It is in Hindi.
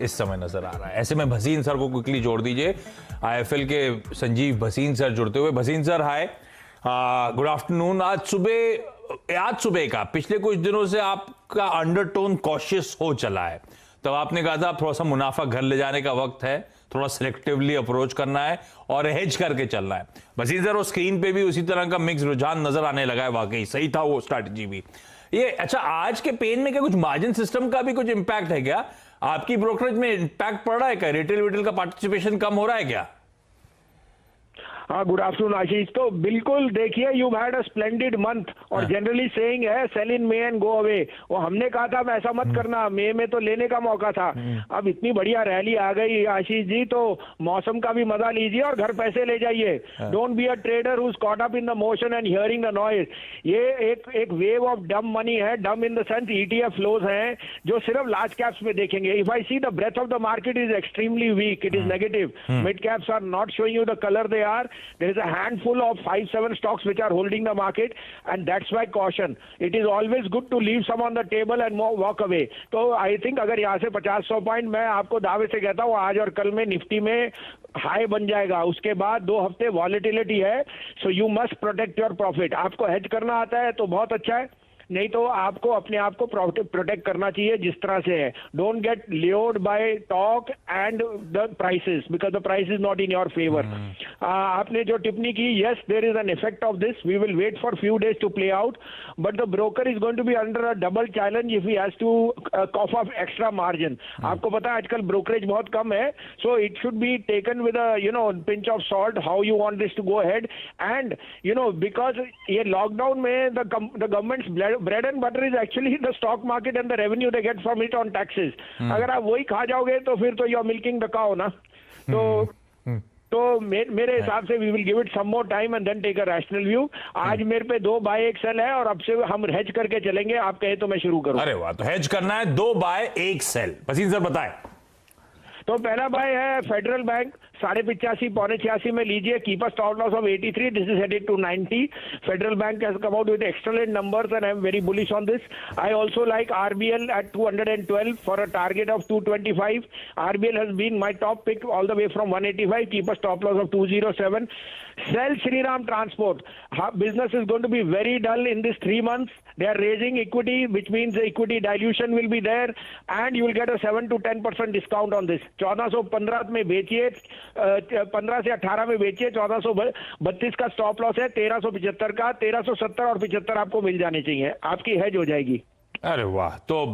इस समय नजर आ रहा है। ऐसे में भसीन सर को क्विकली जोड़ दीजिए, आईएफएल के संजीव भसीन सर जुड़ते हुए। Bhasin sir hi, good afternoon. आज सुबह का पिछले कुछ दिनों से आपका अंडरटोन कॉशियस हो चला है, तब आपने कहा था थोड़ा सा मुनाफा घर ले जाने का वक्त है, थोड़ा सिलेक्टिवली अप्रोच करना है और हेज करके चलना है। भसीन सर, वो स्क्रीन पे भी उसी तरह का मिक्स रुझान नजर आने लगा है, वाकई सही था वो स्ट्रैटेजी भी। ये अच्छा, आज के पेन में क्या कुछ मार्जिन सिस्टम का भी कुछ इंपैक्ट है क्या? आपकी ब्रोकरेज में इंपैक्ट पड़ रहा है क्या? रिटेल का पार्टिसिपेशन कम हो रहा है क्या? हाँ, गुड आफ्टरनून आशीष। तो बिल्कुल देखिए, you had a splendid month और जनरली सेइंग है sell in May and go away. वो हमने कहा था ऐसा मत करना, मई में तो लेने का मौका था। अब इतनी बढ़िया रैली आ गई आशीष जी, तो मौसम का भी मजा लीजिए और घर पैसे ले जाइए। Don't be a trader who is caught up in the motion and hearing the noise. ये एक वेव ऑफ डम मनी है, dumb in the sense ETF flows हैं जो सिर्फ लार्ज कैप्स में देखेंगे। If I see the breadth of the market is extremely weak, it is negative. Mid caps are not showing you the colour they are. There is a handful of 5-7 stocks which are holding the market, and that's why caution. It is always good to leave some on the table and walk away. तो I think अगर यहाँ से 50-100 पॉइंट मैं आपको दावे से कहता हूँ आज और कल में निफ्टी में हाई बन जाएगा। उसके बाद 2 हफ्ते वॉलेटिलिटी है, so you must protect your profit. आपको हेज करना आता है तो बहुत अच्छा है, नहीं तो आपको अपने आप को प्रोटेक्ट करना चाहिए जिस तरह से है। Don't get lured by talk and the prices because the price is not in your favour. आपने जो टिप्पणी की, yes there is an effect of this, we will wait for few days to play out, but the broker is going to be under a double challenge if he has to cough off extra margin. आपको पता है आजकल ब्रोकरेज बहुत कम है, so it should be taken with a pinch of salt how you want this to go ahead. And because ये लॉकडाउन में the governments bread and butter is actually the stock market and the revenue they get from it on taxes. अगर आप वही खा जाओगे तो फिर तो you're milking the cow ना। तो मेरे हिसाब से we will give it some more time and then take a rational view. आज मेरे पे 2 बाय 1 सेल है और अब से हम हेज करके चलेंगे। आप कहे तो मैं शुरू करूं। अरे वाह, तो हेज करना है 2 बाय 1 सेल। भसीन सर बताएं। तो पहला बाय है फेडरल बैंक 85.5 पौने 86 में लीजिए। Keep a stop loss of 83, this is headed to 90। Federal Bank has come out with excellent numbers and I am very bullish on this. I also like RBL at 212 for a target of 225। RBL has been my top pick all the way from 185। Keep a stop loss of 207। Sell Shriram Transport. Business is going to be very dull in this 3 months. They are raising equity, which means equity dilution will be there, and you will get a 7 to 10% discount on this. 1415 में बेचिए, 15 से 18 में बेचिए। 1432 का स्टॉप लॉस है, 1375 का, 1370 और 75 आपको मिल जाने चाहिए। आपकी हेज हो जाएगी। अरे वाह, तो